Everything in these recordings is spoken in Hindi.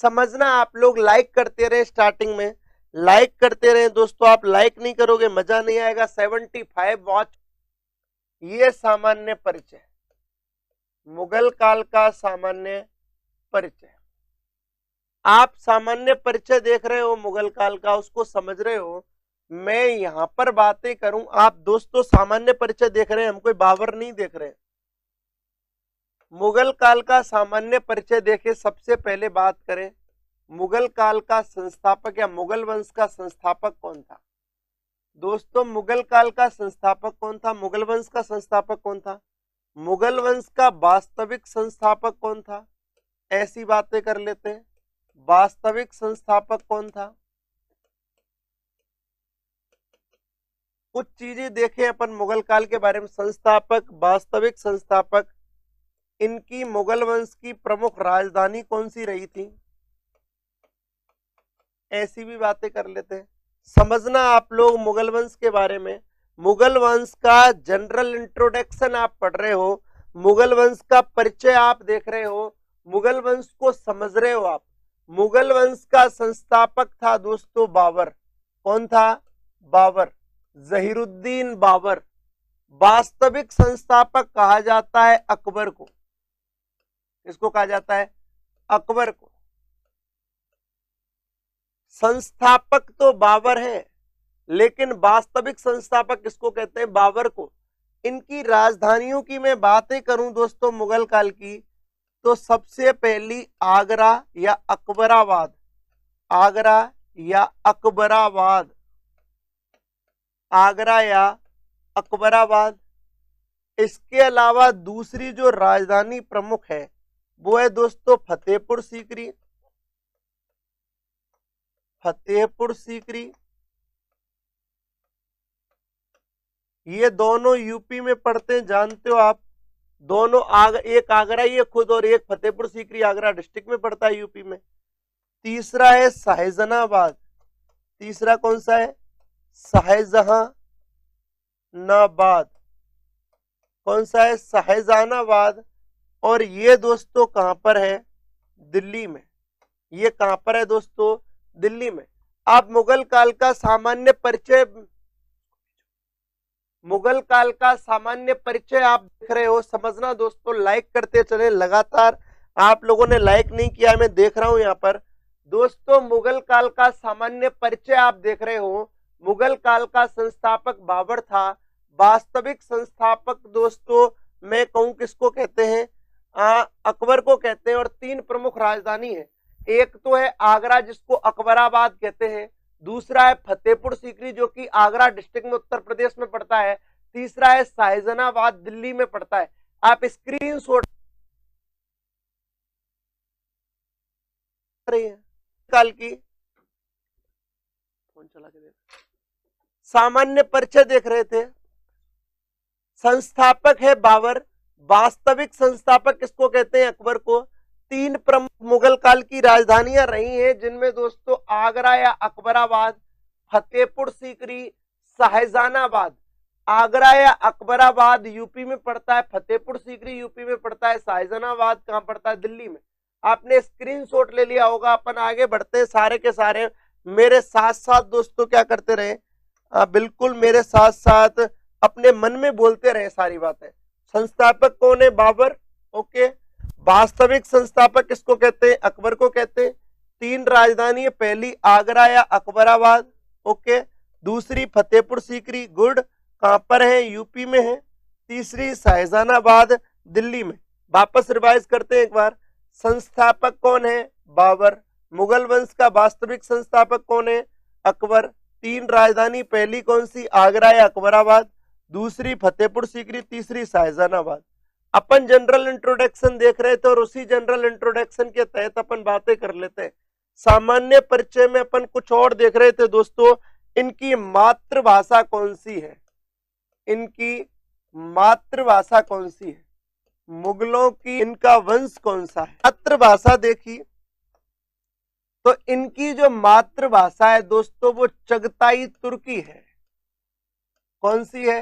समझना, आप लोग लाइक करते रहे, स्टार्टिंग में लाइक करते रहे दोस्तों। आप लाइक नहीं करोगे मजा नहीं आएगा। 75 वॉच। ये सामान्य परिचय, मुगल काल का सामान्य परिचय। आप सामान्य परिचय देख रहे हो मुगल काल का, उसको समझ रहे हो। मैं यहां पर बातें करूं, आप दोस्तों सामान्य परिचय देख रहे हैं, हम कोई बाबर नहीं देख रहे हैं। मुगल काल का सामान्य परिचय देखे। सबसे पहले बात करें मुगल काल का संस्थापक या मुगल वंश का संस्थापक कौन था। दोस्तों मुगल काल का संस्थापक कौन था, मुगल वंश का संस्थापक कौन था, मुगल वंश का वास्तविक संस्थापक कौन था, ऐसी बातें कर लेते हैं। वास्तविक संस्थापक कौन था, कुछ चीजें देखें अपन मुगल काल के बारे में। संस्थापक, वास्तविक संस्थापक, इनकी मुगल वंश की प्रमुख राजधानी कौन सी रही थी, ऐसी भी बातें कर लेते हैं। समझना आप लोग मुगल वंश के बारे में। मुगल वंश का जनरल इंट्रोडक्शन आप पढ़ रहे हो, मुगल वंश का परिचय आप देख रहे हो, मुगल वंश को समझ रहे हो आप। मुगल वंश का संस्थापक था दोस्तों बाबर। कौन था, बाबर, जहीरुद्दीन बाबर। वास्तविक संस्थापक कहा जाता है अकबर को। किसको कहा जाता है, अकबर को। संस्थापक तो बाबर है, लेकिन वास्तविक संस्थापक किसको कहते हैं, बाबर को। इनकी राजधानियों की मैं बातें करूं दोस्तों मुगल काल की, तो सबसे पहली आगरा या अकबराबाद, आगरा या अकबराबाद, आगरा या अकबराबाद। इसके अलावा दूसरी जो राजधानी प्रमुख है वो है दोस्तों फतेहपुर सीकरी, फतेहपुर सीकरी। ये दोनों यूपी में पड़ते हैं, जानते हो आप। दोनों एक आगरा ही है खुद और एक फतेहपुर सीकरी आगरा डिस्ट्रिक्ट में पड़ता है यूपी में। तीसरा है शाहजहानाबाद, तीसरा कौन सा है, शाहजहानाबाद। कौन सा है, शाहजहानाबाद। और ये दोस्तों कहां पर है, दिल्ली में। ये कहां पर है दोस्तों, दिल्ली में। आप मुगल काल का सामान्य परिचय, मुगल काल का सामान्य परिचय आप देख रहे हो। समझना दोस्तों, लाइक करते चले लगातार। आप लोगों ने लाइक नहीं किया, मैं देख रहा हूं यहाँ पर। दोस्तों मुगल काल का सामान्य परिचय आप देख रहे हो। मुगल काल का संस्थापक बाबर था। वास्तविक संस्थापक दोस्तों मैं कहूं किसको कहते हैं, अकबर को कहते हैं। और तीन प्रमुख राजधानी है, एक तो है आगरा जिसको अकबराबाद कहते हैं, दूसरा है फतेहपुर सीकरी जो कि आगरा डिस्ट्रिक्ट में उत्तर प्रदेश में पड़ता है, तीसरा है शाहजहानाबाद दिल्ली में पड़ता है। आप स्क्रीनशॉट रही है काल की, फोन चला के देख, सामान्य परिचय देख रहे थे। संस्थापक है बाबर, वास्तविक संस्थापक किसको कहते हैं, अकबर को। तीन प्रमुख मुगल काल की राजधानियां रही हैं, जिनमें दोस्तों आगरा या अकबराबाद, फतेहपुर सीकरी, शाहजहानाबाद। आगरा या अकबराबाद यूपी में पड़ता है, फतेहपुर सीकरी यूपी में पड़ता है, शाहजहानाबाद कहां पड़ता है, दिल्ली में। आपने स्क्रीनशॉट ले लिया होगा। अपन आगे बढ़ते हैं, सारे के सारे मेरे साथ साथ दोस्तों क्या करते रहे, बिल्कुल मेरे साथ साथ अपने मन में बोलते रहे सारी बातें। संस्थापक कौन है, बाबर। ओके, वास्तविक संस्थापक किसको कहते हैं, अकबर को कहते हैं। तीन राजधानी है, पहली आगरा या अकबराबाद, ओके, दूसरी फतेहपुर सीकरी, गुड, कहां पर है, यूपी में है, तीसरी शाहजहानाबाद दिल्ली में। वापस रिवाइज करते हैं एक बार। संस्थापक कौन है, बाबर। मुगल वंश का वास्तविक संस्थापक कौन है, अकबर। तीन राजधानी, पहली कौन सी, आगरा या अकबराबाद, दूसरी फतेहपुर सीकरी, तीसरी शाहजहानाबाद। अपन जनरल इंट्रोडक्शन देख रहे थे और उसी जनरल इंट्रोडक्शन के तहत अपन बातें कर लेते हैं। सामान्य परिचय में अपन कुछ और देख रहे थे दोस्तों, इनकी मातृभाषा कौन सी है, इनकी मातृभाषा कौन सी है, मुगलों की इनका वंश कौन सा है। मातृभाषा देखी तो इनकी जो मातृभाषा है दोस्तों वो चगताई तुर्की है। कौन सी है,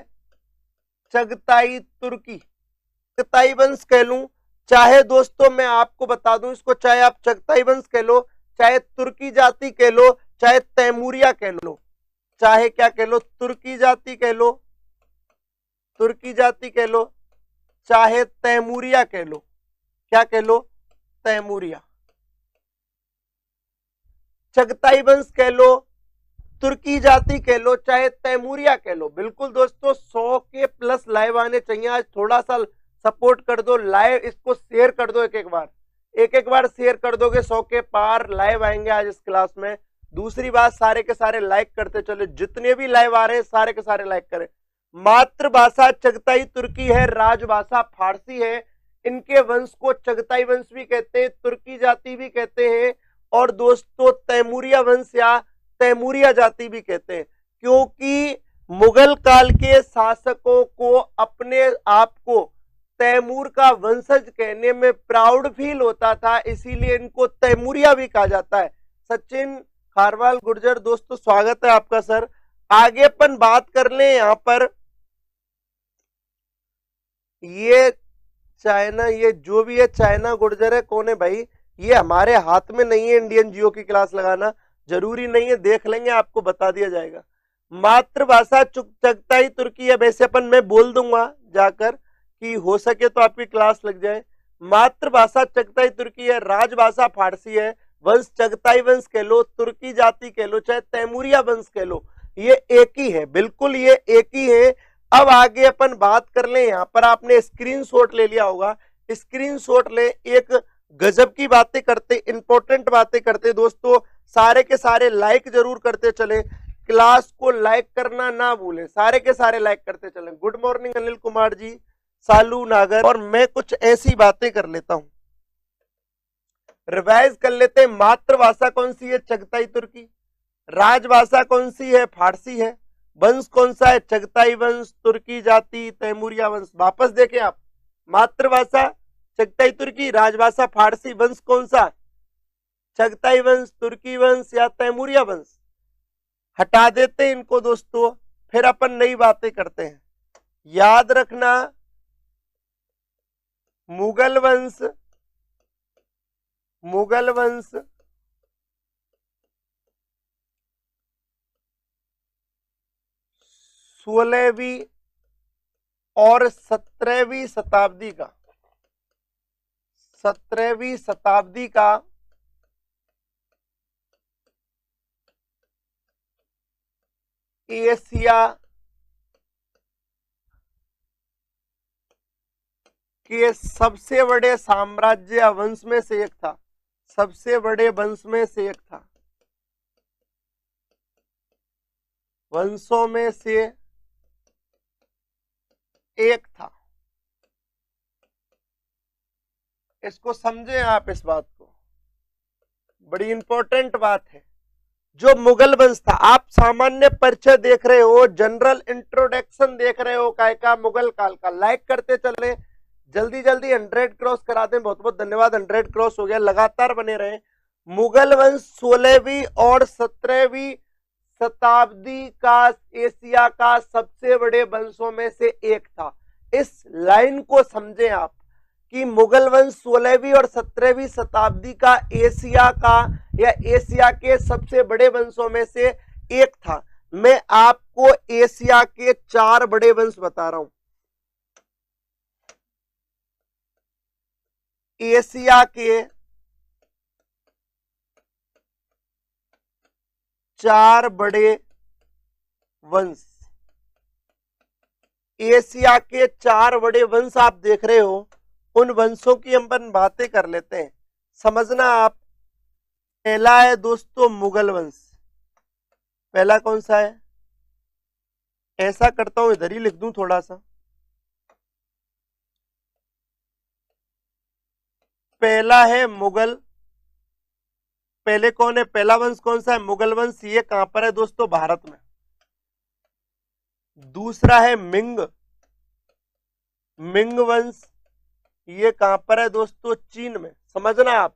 चगताई तुर्की, चगताई वंश कह लूं, चाहे दोस्तों मैं आपको बता दूं इसको, चाहे आप चगताई वंश कह लो, चाहे तुर्की जाति कह लो, चाहे तैमूरिया कह लो, चाहे क्या कह लो, तुर्की जाति कह लो, तुर्की जाति कह लो, चाहे तैमूरिया कह लो, क्या कह लो, तैमूरिया, चगताई वंश कह लो, तुर्की जाति कह लो, चाहे तैमूरिया कह लो। बिल्कुल दोस्तों 100 के प्लस लाइव आने चाहिए। आज थोड़ा सा सपोर्ट कर दो, लाइव इसको शेयर कर दो, एक एक बार शेयर कर दोगे 100 के पार लाइव आएंगे आज इस क्लास में। दूसरी बात, सारे के सारे लाइक करते चलो, जितने भी लाइव आ रहे हैं सारे के सारे लाइक करें। मातृभाषा चगताई तुर्की है, राजभाषा फारसी है। इनके वंश को चगताई वंश भी कहते हैं, तुर्की जाति भी कहते हैं, और दोस्तों तैमूरिया वंश या तैमूरिया जाति भी कहते हैं, क्योंकि मुगल काल के शासकों को अपने आप को तैमूर का वंशज कहने में प्राउड फील होता था, इसीलिए इनको तैमूरिया भी कहा जाता है। सचिन खारवाल गुर्जर दोस्तों स्वागत है आपका सर। आगे अपन बात कर ले यहां पर, ये चाइना, ये जो भी है चाइना गुर्जर है, कौन है भाई, ये हमारे हाथ में नहीं है इंडियन जियो की क्लास लगाना, जरूरी नहीं है, देख लेंगे आपको बता दिया जाएगा। मातृभाषा चगताई तुर्की है, वैसे अपन मैं बोल दूंगा जाकर कि हो सके तो आपकी क्लास लग जाए। मातृभाषा चगताई तुर्की है, राजभाषा फारसी है, वंश चगताई वंश कह लो, तुर्की जाति कह लो, चाहे तैमूरिया वंश कह लो, ये एक ही है, बिल्कुल ये एक ही है। अब आगे अपन बात कर ले, यहां पर आपने स्क्रीनशॉट ले लिया होगा, स्क्रीनशॉट ले, एक गजब की बातें करते, इंपॉर्टेंट बातें करते दोस्तों, सारे के सारे लाइक जरूर करते चले, क्लास को लाइक करना ना भूलें, सारे के सारे लाइक करते चलें। गुड मॉर्निंग अनिल कुमार जी, सालू नागर। और मैं कुछ ऐसी बातें कर लेता हूं, रिवाइज कर लेते हैं। मातृभाषा कौन सी है, चगताई तुर्की, राजभाषा कौन सी है, फारसी है, वंश कौन सा है, चगताई वंश, तुर्की जाति, तैमूरिया वंश। वापस देखें आप, मातृभाषा चगताई तुर्की, राजभाषा फारसी, वंश कौन सा, चगताई वंश, तुर्की वंश या तैमूरिया वंश। हटा देते हैं इनको दोस्तों, फिर अपन नई बातें करते हैं। याद रखना, मुगल वंश, मुगल वंश 16वीं और 17वीं शताब्दी का, 17वीं शताब्दी का एशिया के सबसे बड़े साम्राज्य वंश में से एक था, सबसे बड़े वंश में से एक था, वंशों में से एक था। इसको समझें आप, इस बात को, बड़ी इंपॉर्टेंट बात है। जो मुगल वंश था, आप सामान्य परिचय देख रहे हो, जनरल इंट्रोडक्शन देख रहे हो काय का, मुगल काल का। लाइक करते चले, जल्दी जल्दी 100 क्रॉस करा दें, बहुत बहुत धन्यवाद, 100 क्रॉस हो गया, लगातार बने रहे। मुगल वंश 16वीं और 17वीं शताब्दी का एशिया का सबसे बड़े वंशों में से एक था। इस लाइन को समझें आप कि मुगल वंश 16वीं और 17वीं शताब्दी का एशिया का या एशिया के सबसे बड़े वंशों में से एक था। मैं आपको एशिया के 4 बड़े वंश बता रहा हूं। एशिया के 4 बड़े वंश, एशिया के 4 बड़े वंश आप देख रहे हो, उन वंशों की हम बातें कर लेते हैं, समझना आप। पहला है दोस्तों मुगल वंश, पहला कौन सा है, ऐसा करता हूं इधर ही लिख दूं थोड़ा सा, पहला है मुगल। पहले कौन है, पहला वंश कौन सा है, मुगल वंश। ये कहां पर है दोस्तों, भारत में। दूसरा है मिंग, मिंग वंश, ये कहां पर है दोस्तों, चीन में। समझना आप,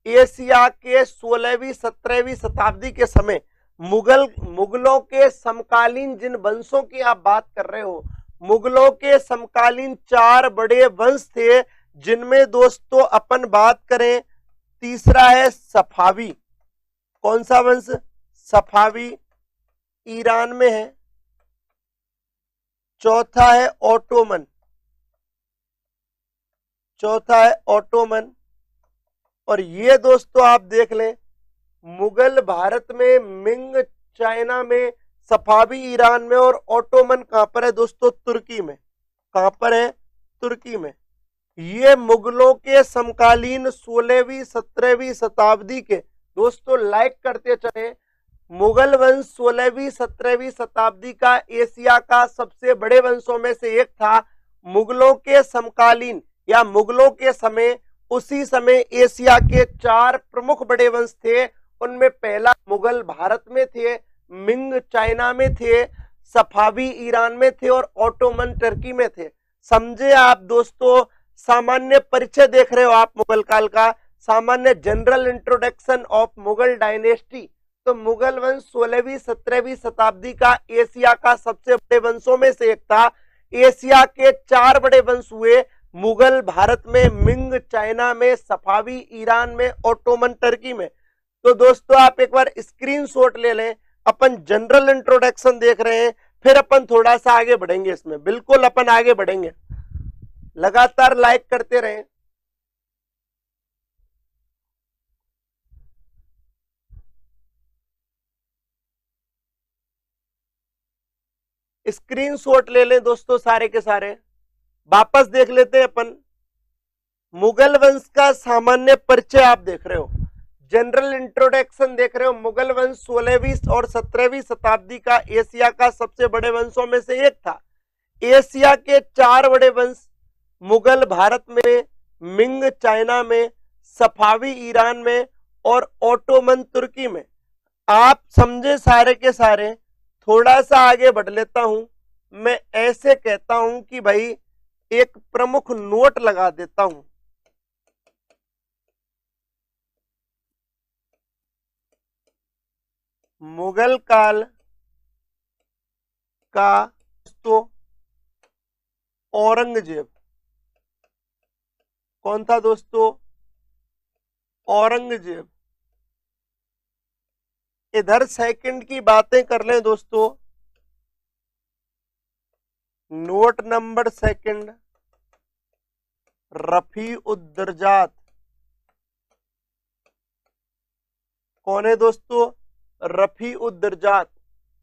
एशिया के 16वीं 17वीं शताब्दी के समय मुगलों के समकालीन जिन वंशों की आप बात कर रहे हो, मुगलों के समकालीन 4 बड़े वंश थे जिनमें दोस्तों अपन बात करें, तीसरा है सफावी। कौन सा वंश? सफावी, ईरान में है। चौथा है ऑटोमन। चौथा है ऑटोमन। और ये दोस्तों आप देख लें, मुगल भारत में, मिंग चाइना में, सफावी ईरान में, और ऑटोमन कहां पर है दोस्तों? तुर्की में। कहां पर है? तुर्की में। ये मुगलों के समकालीन 16वीं 17वीं शताब्दी के, दोस्तों लाइक करते चले, मुगल वंश 16वीं 17वीं शताब्दी का एशिया का सबसे बड़े वंशों में से एक था। मुगलों के समकालीन या मुगलों के समय, उसी समय एशिया के 4 प्रमुख बड़े वंश थे। उनमें पहला मुगल भारत में थे, मिंग चाइना में थे, सफावी ईरान में थे, और ऑटोमन टर्की में थे। समझे आप दोस्तों? सामान्य परिचय देख रहे हो आप मुगल काल का, सामान्य general introduction of Mughal dynasty. तो मुगल वंश 16वीं 17वीं शताब्दी का एशिया का सबसे बड़े वंशों में से एक था। एशिया के 4 बड़े वंश हुए, मुगल भारत में, मिंग चाइना में, सफावी ईरान में, ऑटोमन टर्की में। तो दोस्तों आप एक बार स्क्रीनशॉट ले लें। अपन जनरल इंट्रोडक्शन देख रहे हैं, फिर अपन थोड़ा सा आगे बढ़ेंगे इसमें, बिल्कुल अपन आगे बढ़ेंगे। लगातार लाइक करते रहें। स्क्रीनशॉट ले लें दोस्तों सारे के सारे। वापस देख लेते हैं अपन। मुगल वंश का सामान्य परिचय आप देख रहे हो, जनरल इंट्रोडक्शन देख रहे हो। मुगल वंश 16वीं और 17वीं शताब्दी का एशिया का सबसे बड़े वंशों में से एक था। एशिया के 4 बड़े वंश, मुगल भारत में, मिंग चाइना में, सफावी ईरान में, और ऑटोमन तुर्की में। आप समझे सारे के सारे। थोड़ा सा आगे बढ़ लेता हूं। मैं ऐसे कहता हूं कि भाई एक प्रमुख नोट लगा देता हूं। मुगल काल का तो औरंगजेब। कौन था दोस्तों? औरंगजेब। इधर सेकंड की बातें कर लें दोस्तों। नोट नंबर सेकंड, रफी उद्दरजात। कौन है दोस्तों? रफी उद्दरजात।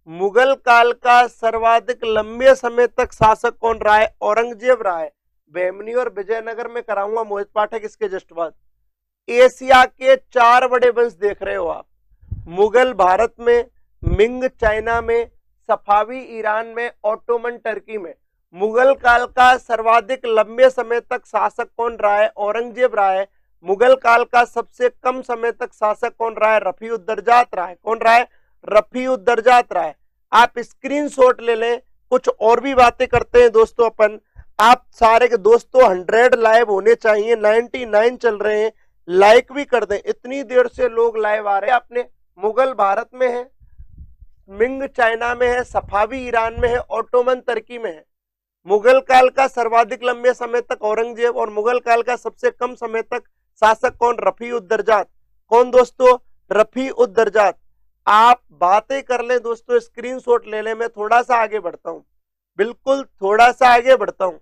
मुगल काल का सर्वाधिक लंबे समय तक शासक कौन रहा है? औरंगजेब रहा है। बेमनी और विजयनगर में कराऊंगा मोहित पाठक इसके जस्ट बाद। एशिया के 4 बड़े वंश देख रहे हो आप, मुगल भारत में, मिंग चाइना में, सफावी ईरान में, ऑटोमन टर्की में। मुगल काल का सर्वाधिक लंबे समय तक शासक कौन रहा है? औरंगजेब रहा है। मुगल काल का सबसे कम समय तक शासक कौन रहा है? रफी उद्दरजात रहा है। कौन रहा है? रफी उद्दरजात रहा है। आप स्क्रीनशॉट ले लें। कुछ और भी बातें करते हैं दोस्तों अपन। आप सारे के दोस्तों 100 लाइव होने चाहिए, 99 चल रहे हैं, लाइक भी कर दें। इतनी देर से लोग लाइव आ रहे हैं। आपने मुगल भारत में है, मिंग चाइना में है, सफावी ईरान में है, ऑटोमन तुर्की में है। मुगल काल का सर्वाधिक लंबे समय तक औरंगजेब, और मुगल काल का सबसे कम समय तक शासक कौन? रफी उद्दरजात। कौन दोस्तों? रफी उद्दरजात। आप बातें कर लें दोस्तों, स्क्रीनशॉट ले लें। मैं थोड़ा सा आगे बढ़ता हूं, बिल्कुल थोड़ा सा आगे बढ़ता हूं।